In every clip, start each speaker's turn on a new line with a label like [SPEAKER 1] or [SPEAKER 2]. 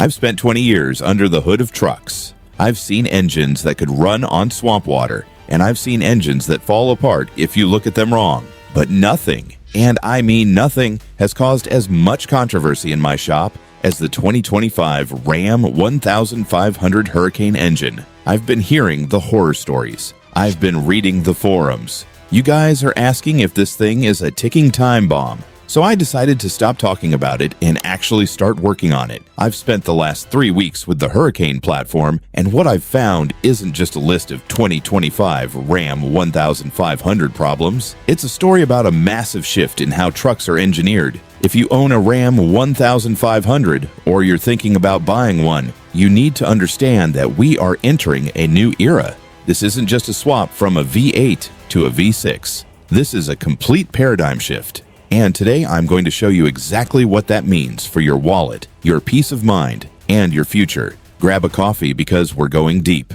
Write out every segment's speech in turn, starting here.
[SPEAKER 1] I've spent 20 years under the hood of trucks. I've seen engines that could run on swamp water, and I've seen engines that fall apart if you look at them wrong. But nothing, and I mean nothing, has caused as much controversy in my shop as the 2025 Ram 1500 Hurricane engine. I've been hearing the horror stories. I've been reading the forums. You guys are asking if this thing is a ticking time bomb. So I decided to stop talking about it and actually start working on it. I've spent the last 3 weeks with the Hurricane platform, and what I've found isn't just a list of 2025 Ram 1500 problems. It's a story about a massive shift in how trucks are engineered. If you own a Ram 1500 or you're thinking about buying one, you need to understand that we are entering a new era. This isn't just a swap from a V8 to a V6. This is a complete paradigm shift. And today I'm going to show you exactly what that means for your wallet, your peace of mind, and your future. Grab a coffee because we're going deep.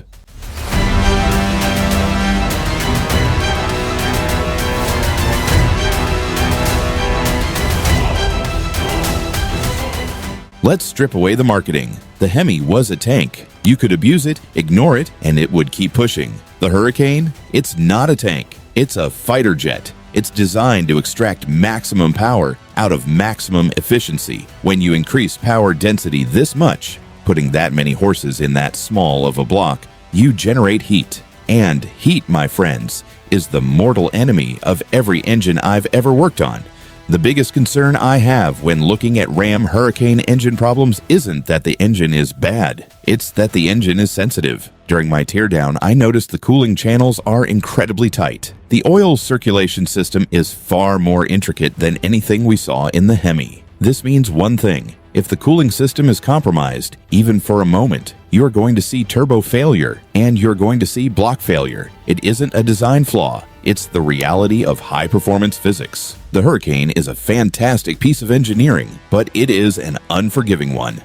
[SPEAKER 1] Let's strip away the marketing. The HEMI was a tank. You could abuse it, ignore it, and it would keep pushing. The Hurricane? It's not a tank. It's a fighter jet. It's designed to extract maximum power out of maximum efficiency. When you increase power density this much, putting that many horses in that small of a block, you generate heat. And heat, my friends, is the mortal enemy of every engine I've ever worked on. The biggest concern I have when looking at Ram Hurricane engine problems isn't that the engine is bad, it's that the engine is sensitive. During my teardown, I noticed the cooling channels are incredibly tight. The oil circulation system is far more intricate than anything we saw in the HEMI. This means one thing: if the cooling system is compromised, even for a moment, you're going to see turbo failure and you're going to see block failure. It isn't a design flaw. It's the reality of high-performance physics. The Hurricane is a fantastic piece of engineering, but it is an unforgiving one.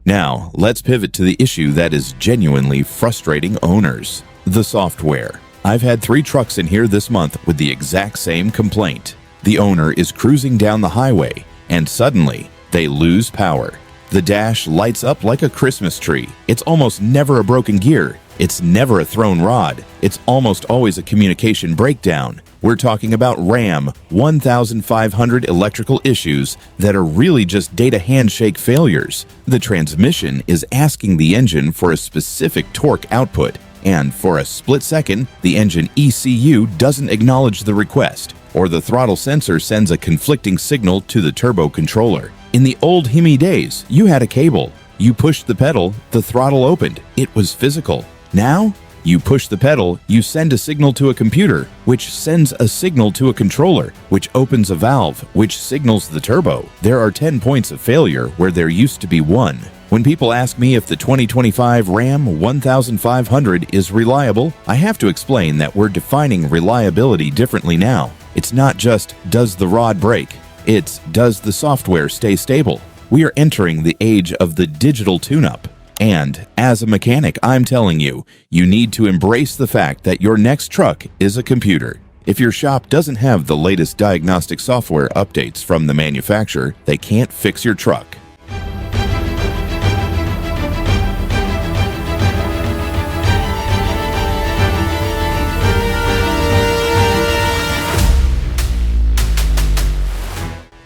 [SPEAKER 1] Now, let's pivot to the issue that is genuinely frustrating owners: the software. I've had 3 trucks in here this month with the exact same complaint. The owner is cruising down the highway, and suddenly, they lose power. The dash lights up like a Christmas tree. It's almost never a broken gear. It's never a thrown rod. It's almost always a communication breakdown. We're talking about Ram 1500 electrical issues that are really just data handshake failures. The transmission is asking the engine for a specific torque output, and for a split second, the engine ECU doesn't acknowledge the request, or the throttle sensor sends a conflicting signal to the turbo controller. In the old HEMI days, you had a cable. You pushed the pedal, the throttle opened. It was physical. Now, you push the pedal, you send a signal to a computer, which sends a signal to a controller, which opens a valve, which signals the turbo. There are 10 points of failure where there used to be 1. When people ask me if the 2025 Ram 1500 is reliable, I have to explain that we're defining reliability differently now. It's not just, does the rod break? It's, does the software stay stable? We are entering the age of the digital tune-up. And as a mechanic, I'm telling you, you need to embrace the fact that your next truck is a computer. If your shop doesn't have the latest diagnostic software updates from the manufacturer, they can't fix your truck.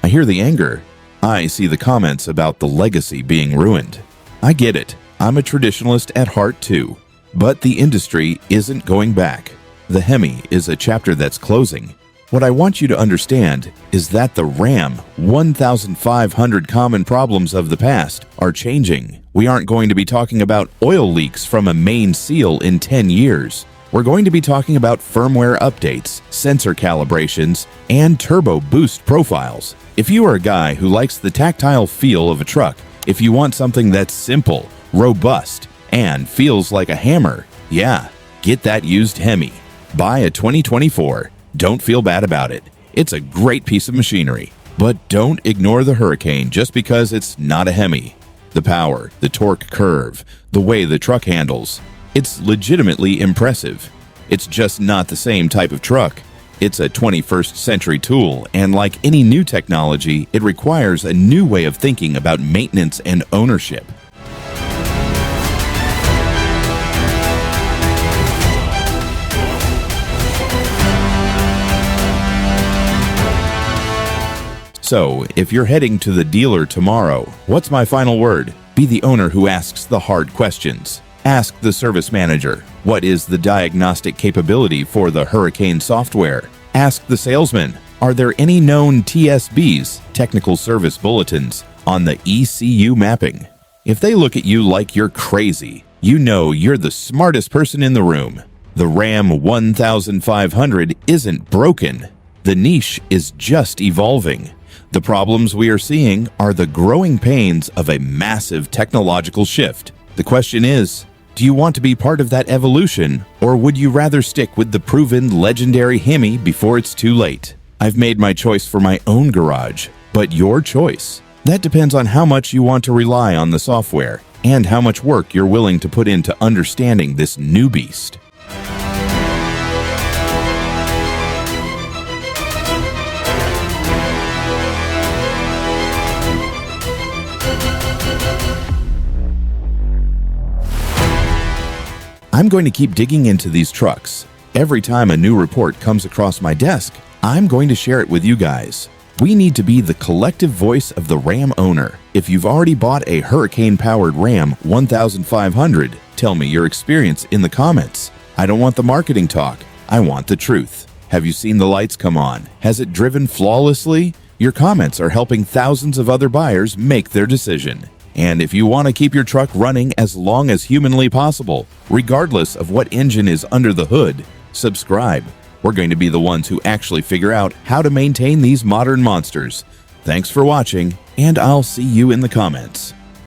[SPEAKER 1] I hear the anger. I see the comments about the legacy being ruined. I get it. I'm a traditionalist at heart too. But the industry isn't going back. The HEMI is a chapter that's closing. What I want you to understand is that the Ram 1500 common problems of the past are changing. We aren't going to be talking about oil leaks from a main seal in 10 years. We're going to be talking about firmware updates, sensor calibrations, and turbo boost profiles. If you are a guy who likes the tactile feel of a truck, if you want something that's simple, robust, and feels like a hammer, yeah, get that used HEMI. Buy a 2024. Don't feel bad about it. It's a great piece of machinery. But don't ignore the Hurricane just because it's not a Hemi. The power, the torque curve, the way the truck handles, it's legitimately impressive. It's just not the same type of truck. It's a 21st century tool, and like any new technology, it requires a new way of thinking about maintenance and ownership. So, if you're heading to the dealer tomorrow, what's my final word? Be the owner who asks the hard questions. Ask the service manager, what is the diagnostic capability for the Hurricane software? Ask the salesman, are there any known TSBs, technical service bulletins, on the ECU mapping? If they look at you like you're crazy, you know you're the smartest person in the room. The Ram 1500 isn't broken. The niche is just evolving. The problems we are seeing are the growing pains of a massive technological shift. The question is, do you want to be part of that evolution, or would you rather stick with the proven legendary HEMI before it's too late? I've made my choice for my own garage, but your choice. That depends on how much you want to rely on the software and how much work you're willing to put into understanding this new beast. I'm going to keep digging into these trucks. Every time a new report comes across my desk, I'm going to share it with you guys. We need to be the collective voice of the Ram owner. If you've already bought a Hurricane-powered Ram 1500, tell me your experience in the comments. I don't want the marketing talk. I want the truth. Have you seen the lights come on? Has it driven flawlessly? Your comments are helping thousands of other buyers make their decision. And if you want to keep your truck running as long as humanly possible, regardless of what engine is under the hood, subscribe. We're going to be the ones who actually figure out how to maintain these modern monsters. Thanks for watching, and I'll see you in the comments.